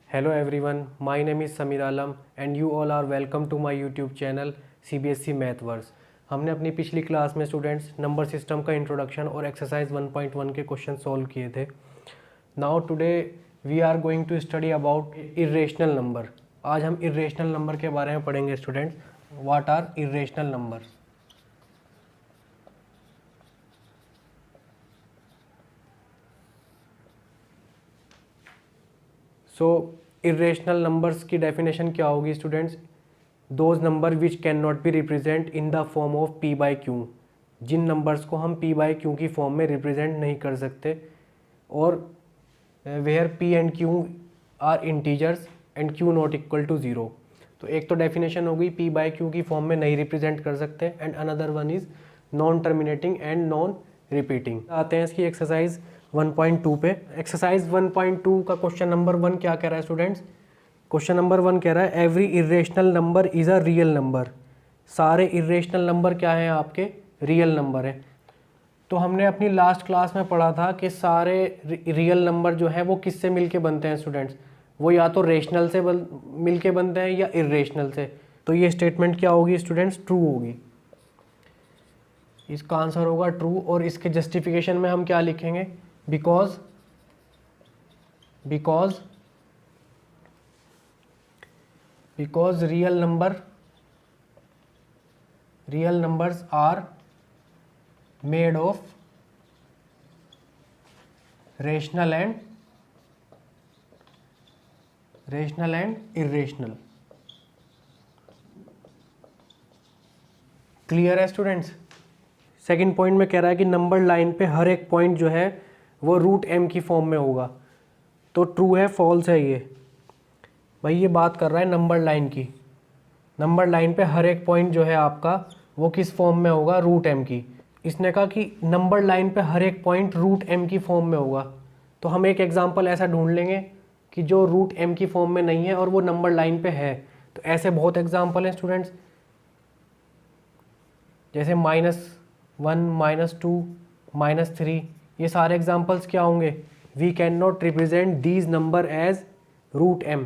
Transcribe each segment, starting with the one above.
Hello everyone, my name is Samir Alam and you all are welcome to my YouTube channel CBSE Mathverse। हमने अपनी पिछली class में students number system का introduction और exercise 1.1 के question solve किए थे। Now today we are going to study about irrational number. आज हम इर्रेशनल नंबर के बारे में पढ़ेंगे students. What are irrational number? So irrational numbers की डेफिनेशन क्या होगी students? Those number which can not be represent in the form of P by Q, जिन नंबर्स को हम पी बाई क्यू की फॉर्म में रिप्रेजेंट नहीं कर सकते, और where P and Q are integers and Q not equal to zero. तो एक तो डेफिनेशन होगी पी बाई क्यू की फॉर्म में नहीं रिप्रेजेंट कर सकते, and another one is non terminating and non repeating. आते हैं इसकी एक्सरसाइज 1.2 पे। एक्सरसाइज 1.2 का क्वेश्चन नंबर 1 क्या कह रहा है स्टूडेंट्स? क्वेश्चन नंबर 1 कह रहा है every irrational number is a real number. सारे इर्रेशनल नंबर क्या हैं? आपके रियल नंबर हैं। तो हमने अपनी लास्ट क्लास में पढ़ा था कि सारे रियल नंबर जो हैं वो किससे मिलके बनते हैं स्टूडेंट्स? वो या तो रेशनल से मिलके बनते हैं या इर्रेशनल से। तो ये स्टेटमेंट क्या होगी स्टूडेंट्स? ट्रू होगी। इसका आंसर होगा ट्रू। और इसके जस्टिफिकेशन में हम क्या लिखेंगे? Because real numbers are made of rational and irrational। Clear है स्टूडेंट्स? सेकंड पॉइंट में कह रहा है कि नंबर लाइन पे हर एक पॉइंट जो है वो रूट एम की फॉर्म में होगा। तो ट्रू है फॉल्स है? ये भाई ये बात कर रहा है नंबर लाइन की। नंबर लाइन पे हर एक पॉइंट जो है आपका वो किस फॉर्म में होगा? रूट एम की। इसने कहा कि नंबर लाइन पे हर एक पॉइंट रूट एम की फॉर्म में होगा। तो हम एक एग्जांपल ऐसा ढूंढ लेंगे कि जो रूट एम की फॉर्म में नहीं है और वो नंबर लाइन पे है। तो ऐसे बहुत एग्जांपल हैं स्टूडेंट्स, जैसे -1, -2, -3। ये सारे एग्जांपल्स क्या होंगे? We can not represent these number as root M.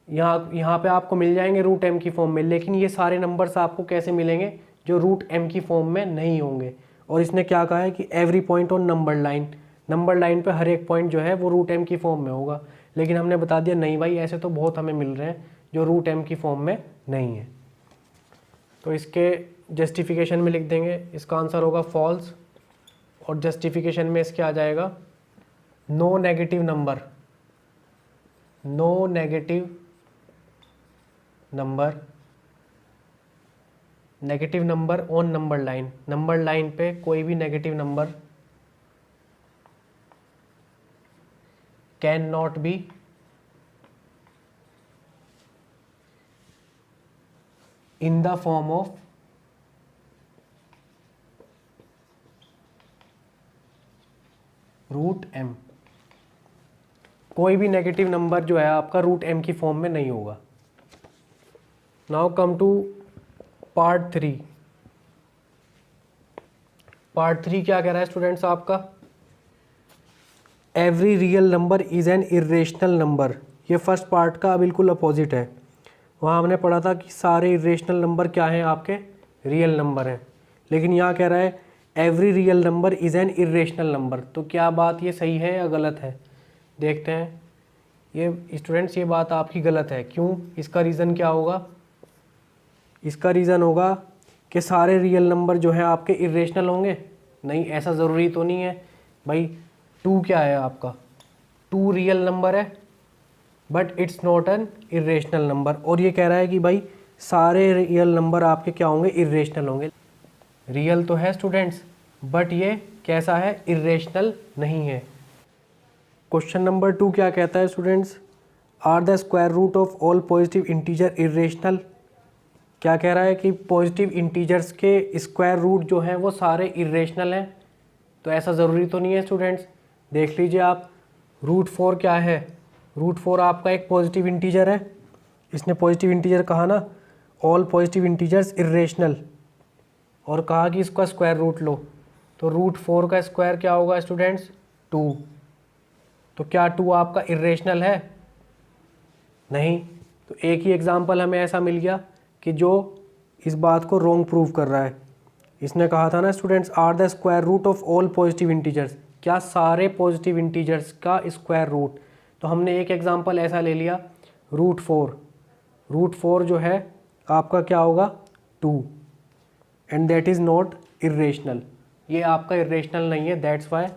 यहाँ पे आपको मिल जाएंगे रूट एम की फॉर्म में, लेकिन ये सारे नंबर्स आपको कैसे मिलेंगे? जो रूट एम की फॉर्म में नहीं होंगे। और इसने क्या कहा है कि every point on number line पे हर एक पॉइंट जो है वो रूट एम की फॉर्म में होगा। लेकिन हमने बता दिया नहीं भाई, ऐसे तो बहुत हमें मिल रहे हैं जो रूट एम की फॉर्म में नहीं है। तो इसके जस्टिफिकेशन में लिख देंगे, इसका आंसर होगा फॉल्स। और जस्टिफिकेशन में इसके आ जाएगा no negative number on number line पे कोई भी negative number can not be in the form of root M. कोई भी नेगेटिव नंबर जो है आपका रूट एम की फॉर्म में नहीं होगा। Now come to part 3। Part 3 क्या कह रहा है स्टूडेंट्स आपका? Every real number is an irrational number. ये फर्स्ट पार्ट का बिल्कुल अपोजिट है। वहाँ हमने पढ़ा था कि सारे इर्रेशनल नंबर क्या हैं? आपके रियल नंबर हैं। लेकिन यहाँ कह रहा है every real number is an irrational number. तो क्या बात ये सही है या गलत है? देखते हैं। ये स्टूडेंट्स ये बात आपकी गलत है। क्यों? इसका रीज़न क्या होगा? इसका रीज़न होगा कि सारे रियल नंबर जो हैं आपके इर्रेशनल होंगे। नहीं, ऐसा ज़रूरी तो नहीं है भाई। 2 क्या है आपका? 2 रियल नंबर है but it's not an irrational number. और ये कह रहा है कि भाई सारे रियल नंबर आपके क्या होंगे? इर्रेशनल होंगे। रियल तो है स्टूडेंट्स, बट ये कैसा है? इर्रेशनल नहीं है। क्वेश्चन नंबर 2 क्या कहता है students? Are the square root of all positive integer irrational. क्या कह रहा है कि पॉजिटिव इंटीजर्स के स्क्वायर रूट जो हैं वो सारे इर्रेशनल हैं। तो ऐसा ज़रूरी तो नहीं है स्टूडेंट्स। देख लीजिए आप, √4 क्या है? √4 आपका एक पॉजिटिव इंटीजर है। इसने पॉजिटिव इंटीजर कहा ना, ऑल पॉजिटिव इंटीजर्स इर्रेशनल, और कहा कि इसका स्क्वायर रूट लो। तो √4 का स्क्वायर क्या होगा स्टूडेंट्स? 2। तो क्या 2 आपका इर्रेशनल है? नहीं। तो एक ही एग्जाम्पल हमें ऐसा मिल गया कि जो इस बात को रॉन्ग प्रूव कर रहा है। इसने कहा था ना students, are the square root of all positive integers, क्या सारे पॉजिटिव इंटीजर्स का स्क्वायर रूट। तो हमने एक एग्जांपल ऐसा ले लिया √4। √4 जो है आपका क्या होगा 2, and that is not irrational. ये आपका इरेशनल नहीं है, that's why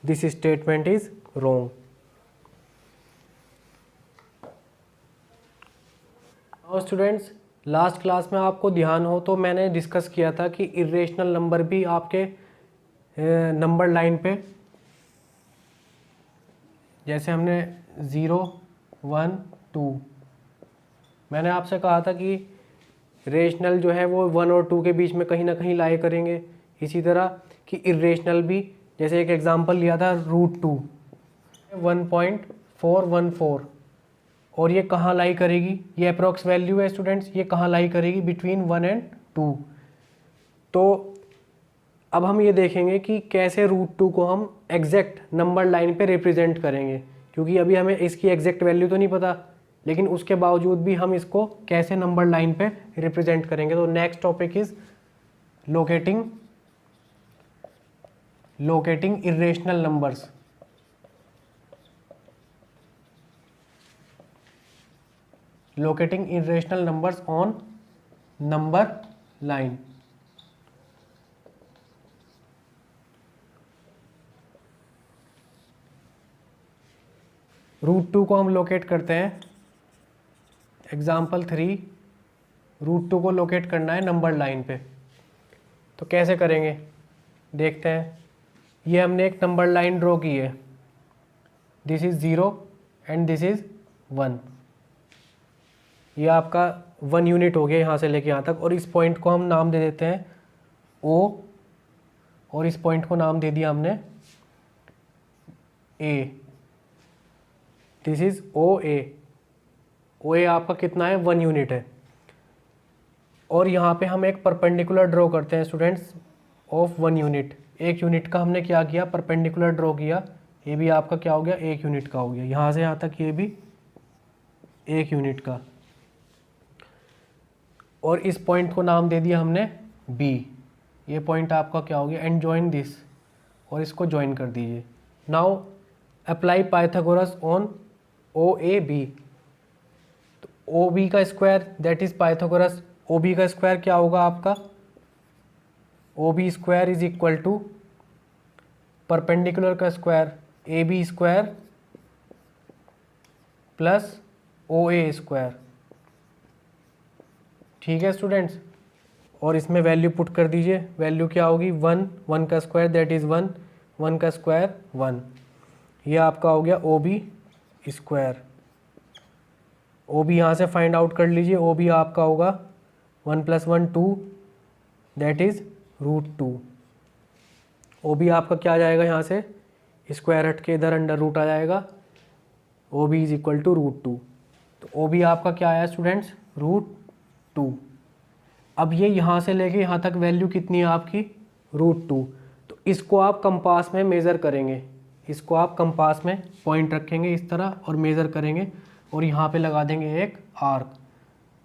this statement is wrong. और स्टूडेंट्स, लास्ट क्लास में आपको ध्यान हो तो मैंने डिस्कस किया था कि इरेशनल नंबर भी आपके नंबर लाइन पे, जैसे हमने 0, 1, 2, मैंने आपसे कहा था कि रेशनल जो है वो 1 और 2 के बीच में कहीं ना कहीं लाई करेंगे। इसी तरह कि इरेशनल भी, जैसे एक एग्जांपल लिया था √2, 1.414, और ये कहाँ लाई करेगी, ये अप्रोक्स वैल्यू है स्टूडेंट्स, ये कहाँ लाई करेगी बिटवीन 1 एंड 2। तो अब हम ये देखेंगे कि कैसे √2 को हम एग्जैक्ट नंबर लाइन पे रिप्रेजेंट करेंगे, क्योंकि अभी हमें इसकी एग्जैक्ट वैल्यू तो नहीं पता, लेकिन उसके बावजूद भी हम इसको कैसे नंबर लाइन पे रिप्रेजेंट करेंगे। तो next topic is locating irrational numbers. Locating irrational numbers on number line. √2 को हम लोकेट करते हैं, एग्जाम्पल 3, √2 को लोकेट करना है नंबर लाइन पे। तो कैसे करेंगे देखते हैं। ये हमने एक नंबर लाइन ड्रॉ की है, this is 0 and this is 1। ये आपका 1 यूनिट हो गया यहाँ से लेके यहाँ तक, और इस पॉइंट को हम नाम दे देते हैं O, और इस पॉइंट को नाम दे दिया हमने A। This is OA। OA आपका कितना है 1 यूनिट है। और यहाँ पे हम एक परपेंडिकुलर ड्रॉ करते हैं स्टूडेंट्स ऑफ 1 यूनिट। 1 यूनिट का हमने क्या किया, परपेंडिकुलर ड्रॉ किया। ये भी आपका क्या हो गया 1 यूनिट का हो गया, यहाँ से यहाँ तक ये भी 1 यूनिट का। और इस पॉइंट को नाम दे दिया हमने B। ये पॉइंट आपका क्या हो गया, एंड जॉइन दिस, और इसको ज्वाइन कर दीजिए। Now apply Pythagoras on OAB। तो OB का square that is Pythagoras. OB का स्क्वायर क्या होगा आपका, OB square is equal to perpendicular का square AB square plus OA square. ठीक है स्टूडेंट्स, और इसमें वैल्यू पुट कर दीजिए। वैल्यू क्या होगी 1, 1 का स्क्वायर दैट इज़ 1, 1 का स्क्वायर 1। ये आपका हो गया OB स्क्वायर। OB यहाँ से फाइंड आउट कर लीजिए। OB आपका होगा 1 + 1 2 दैट इज़ √2। OB आपका क्या आ जाएगा, यहाँ से स्क्वायर हट के इधर अंडर रूट आ जाएगा। OB is equal to √2। तो OB आपका क्या आया स्टूडेंट्स √2। अब ये यहाँ से लेके यहाँ तक वैल्यू कितनी है आपकी √2। तो इसको आप कंपास में मेज़र करेंगे, इसको आप कंपास में पॉइंट रखेंगे इस तरह और मेज़र करेंगे, और यहाँ पे लगा देंगे एक आर्क,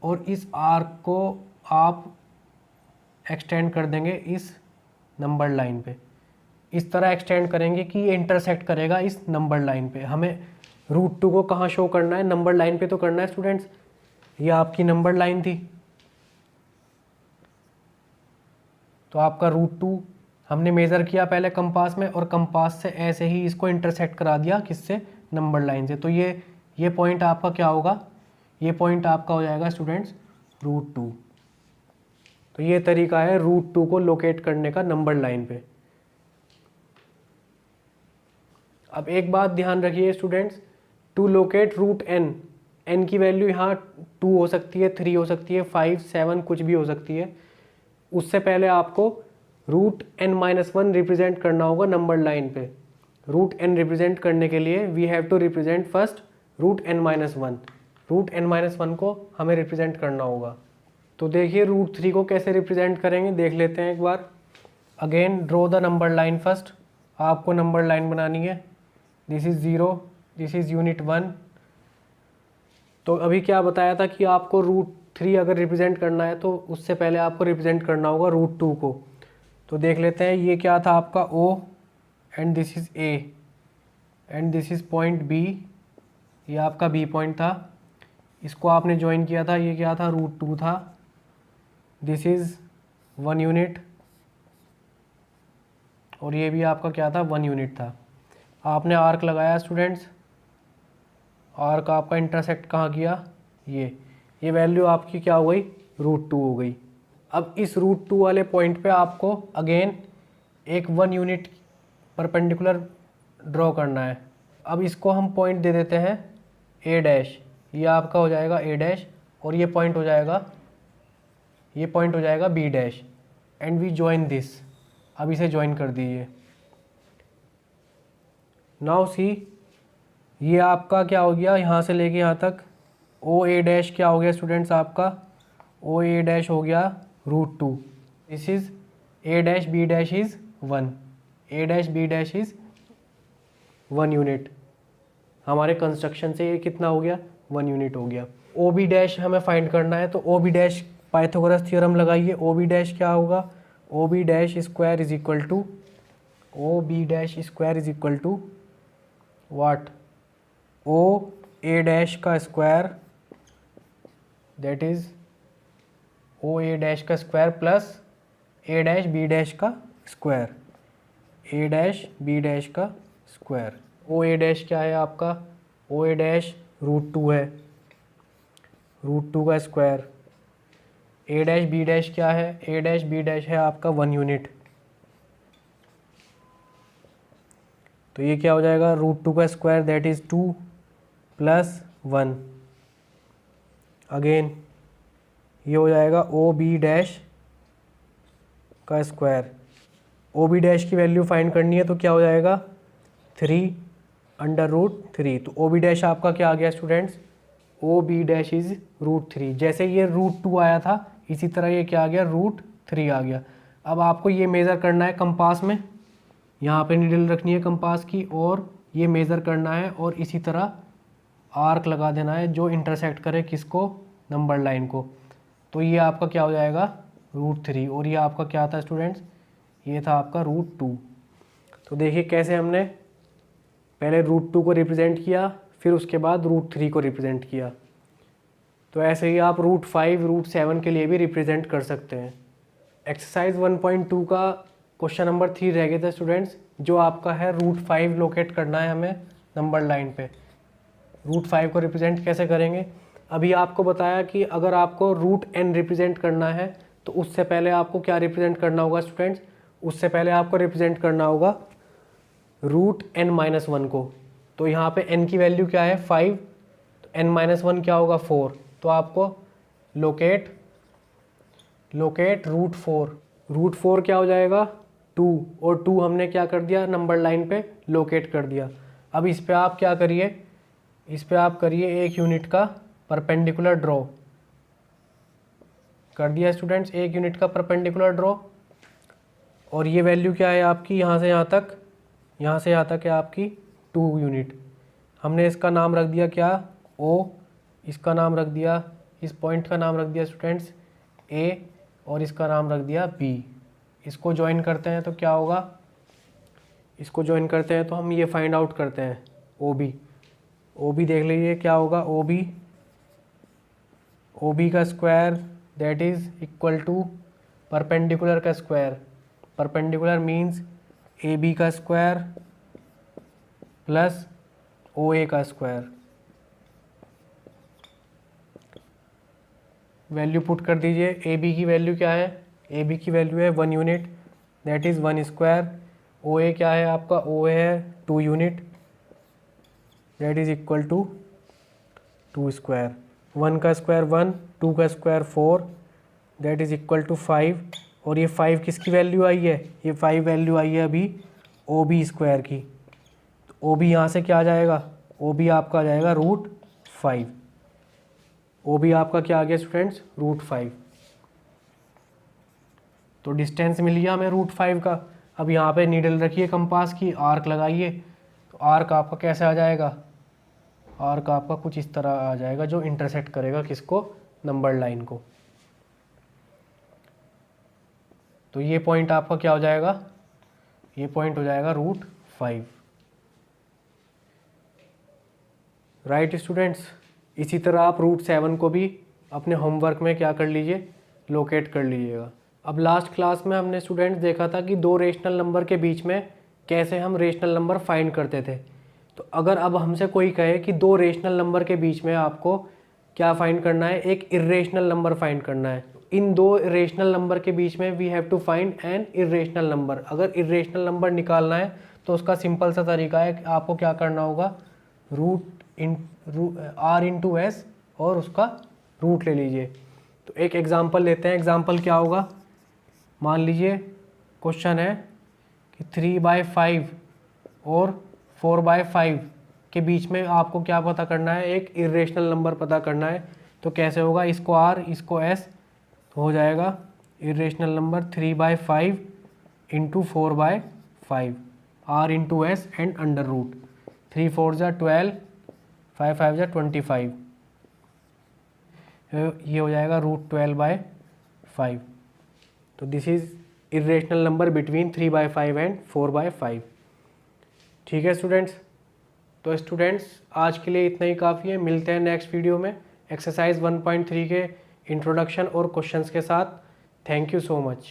और इस आर्क को आप एक्सटेंड कर देंगे इस नंबर लाइन पे। इस तरह एक्सटेंड करेंगे कि ये इंटरसेक्ट करेगा इस नंबर लाइन पे। हमें √2 को कहाँ शो करना है, नंबर लाइन पे तो करना है स्टूडेंट्स। ये आपकी नंबर लाइन थी, तो आपका √2 हमने मेज़र किया पहले कंपास में, और कंपास से ऐसे ही इसको इंटरसेक्ट करा दिया किससे, नंबर लाइन से। तो ये पॉइंट आपका क्या होगा, ये पॉइंट आपका हो जाएगा स्टूडेंट्स √2। तो ये तरीका है √2 को लोकेट करने का नंबर लाइन पे। अब एक बात ध्यान रखिए students, to locate √n, n की वैल्यू यहाँ 2 हो सकती है, 3 हो सकती है, 5, 7 कुछ भी हो सकती है। उससे पहले आपको √n-1 रिप्रेजेंट करना होगा नंबर लाइन पे। √n रिप्रेजेंट करने के लिए we have to represent first √n-1। √n-1 को हमें रिप्रेजेंट करना होगा। तो देखिए √3 को कैसे रिप्रेजेंट करेंगे देख लेते हैं एक बार। Again draw the number line first. आपको नंबर लाइन बनानी है। This is 0, this is unit 1, तो अभी क्या बताया था कि आपको √3 अगर रिप्रेजेंट करना है तो उससे पहले आपको रिप्रेजेंट करना होगा √2 को। तो देख लेते हैं, ये क्या था आपका O and this is A and this is point B, ये आपका B पॉइंट था, इसको आपने ज्वाइन किया था, ये क्या था √2 था, दिस इज़ 1 यूनिट और ये भी आपका क्या था 1 यूनिट था। आपने आर्क लगाया स्टूडेंट्स, आर्क आपका इंटरसेक्ट कहाँ किया, ये वैल्यू आपकी क्या हो गई √2 हो गई। अब इस √2 वाले पॉइंट पे आपको अगेन एक 1 यूनिट परपेंडिकुलर ड्रॉ करना है। अब इसको हम पॉइंट दे देते हैं A', ये आपका हो जाएगा A' और ये पॉइंट हो जाएगा B' and we join this. अब इसे ज्वाइन कर दीजिए। नाउ सी, ये आपका क्या हो गया, यहाँ से लेके यहाँ तक OA' क्या हो गया स्टूडेंट्स, आपका OA' हो गया √2। This is A' B' is 1, A' B' is 1 unit. हमारे कंस्ट्रक्शन से ये कितना हो गया 1 यूनिट हो गया। OB' हमें फाइंड करना है, तो OB' पाइथागोरस थ्योरम लगाइए। OB' क्या होगा, OB' square is equal to what, OA' का स्क्वायर, दैट इज OA' का स्क्वायर प्लस A' B' का स्क्वायर, A' B' का स्क्वायर। OA' क्या है आपका, OA' √2 है, √2 का स्क्वायर। A' B' क्या है, A' B' है आपका 1 यूनिट, तो ये क्या हो जाएगा √2 का स्क्वायर, दैट इज़ 2 + 1। अगेन ये हो जाएगा OB' का स्क्वायर। OB' की वैल्यू फाइंड करनी है, तो क्या हो जाएगा 3/√3। तो OB' आपका क्या आ गया स्टूडेंट्स, OB' इज़ √3। जैसे ये √2 आया था, इसी तरह ये क्या आ गया √3 आ गया। अब आपको ये मेज़र करना है कंपास में, यहाँ पे नीडल रखनी है कंपास की और ये मेज़र करना है और इसी तरह आर्क लगा देना है जो इंटरसेक्ट करे किसको, नंबर लाइन को। तो ये आपका क्या हो जाएगा √3 और ये आपका क्या था स्टूडेंट्स, ये था आपका √2। तो देखिए कैसे हमने पहले √2 को रिप्रेजेंट किया, फिर उसके बाद √3 को रिप्रेजेंट किया। तो ऐसे ही आप √5 √7 के लिए भी रिप्रेजेंट कर सकते हैं। एक्सरसाइज 1.2 का क्वेश्चन नंबर 3 रह गए थे स्टूडेंट्स, जो आपका है √5 लोकेट करना है हमें नंबर लाइन पे। √5 को रिप्रेजेंट कैसे करेंगे, अभी आपको बताया कि अगर आपको √n रिप्रेजेंट करना है तो उससे पहले आपको क्या रिप्रेजेंट करना होगा स्टूडेंट्स, उससे पहले आपको रिप्रेजेंट करना होगा √n-1 को। तो यहाँ पे n की वैल्यू क्या है 5, तो n-1 क्या होगा 4। तो आपको लोकेट √4 क्या हो जाएगा 2, और 2 हमने क्या कर दिया नंबर लाइन पे लोकेट कर दिया। अब इस पे आप क्या करिए, इस पे आप करिए 1 यूनिट का परपेंडिकुलर ड्रॉ कर दिया स्टूडेंट्स, 1 यूनिट का परपेंडिकुलर ड्रॉ। और ये वैल्यू क्या है आपकी, यहाँ से यहाँ तक है आपकी 2 यूनिट। हमने इसका नाम रख दिया क्या O, इसका नाम रख दिया, इस पॉइंट का नाम रख दिया स्टूडेंट्स A और इसका नाम रख दिया B। इसको ज्वाइन करते हैं तो क्या होगा, इसको ज्वाइन करते हैं तो हम ये फाइंड आउट करते हैं OB देख लीजिए क्या होगा, OB का square that is equal to perpendicular का स्क्वायर, परपेंडिकुलर मीन्स AB का स्क्वायर प्लस OA का स्क्वायर। वैल्यू पुट कर दीजिए, AB की वैल्यू क्या है, AB की वैल्यू है 1 unit that is 1 square. OA क्या है आपका, OA है 2 unit that is equal to 2 square. 1 का स्क्वायर 1, 2 का square 4 that is equal to 5। और ये 5 किसकी वैल्यू आई है, ये 5 वैल्यू आई है अभी OB स्क्वायर की। तो OB यहाँ से क्या आ जाएगा, OB आपका आ जाएगा √5। OB आपका क्या आ गया स्टूडेंट्स √5। तो डिस्टेंस मिल गया हमें √5 का। अब यहाँ पे नीडल रखिए कंपास की, आर्क लगाइए, तो आर्क आपका कैसे आ जाएगा, आर्क आपका कुछ इस तरह आ जाएगा जो इंटरसेक्ट करेगा किसको, नंबर लाइन को। तो ये पॉइंट आपका क्या हो जाएगा, ये पॉइंट हो जाएगा √5। राइट स्टूडेंट्स, इसी तरह आप √7 को भी अपने होमवर्क में क्या कर लीजिए, लोकेट कर लीजिएगा। अब लास्ट क्लास में हमने स्टूडेंट्स देखा था कि दो रेशनल नंबर के बीच में कैसे हम रेशनल नंबर फाइंड करते थे। तो अगर अब हमसे कोई कहे कि दो रेशनल नंबर के बीच में आपको क्या फाइंड करना है, एक इर्रेशनल नंबर फाइंड करना है। इन दो रेशनल नंबर के बीच में we have to find an irrational number. अगर इर्रेशनल नंबर निकालना है तो उसका सिंपल सा तरीका है कि आपको क्या करना होगा, r/s और उसका रूट ले लीजिए। तो एक एग्जांपल लेते हैं। एग्जांपल क्या होगा, मान लीजिए क्वेश्चन है कि 3/5 और 4/5 के बीच में आपको क्या पता करना है, एक इर्रेशनल नंबर पता करना है। तो कैसे होगा, इसको r इसको s, तो हो जाएगा irrational number 3/5 into 4/5 r/s and under root. 3 4 = 12, 5 5 = 25, ये हो जाएगा √12/5। तो this is irrational number between 3/5 and 4/5। ठीक है स्टूडेंट्स, तो स्टूडेंट्स आज के लिए इतना ही काफ़ी है। मिलते हैं नेक्स्ट वीडियो में एक्सरसाइज 1.3 के इंट्रोडक्शन और क्वेश्चंस के साथ। Thank you so much.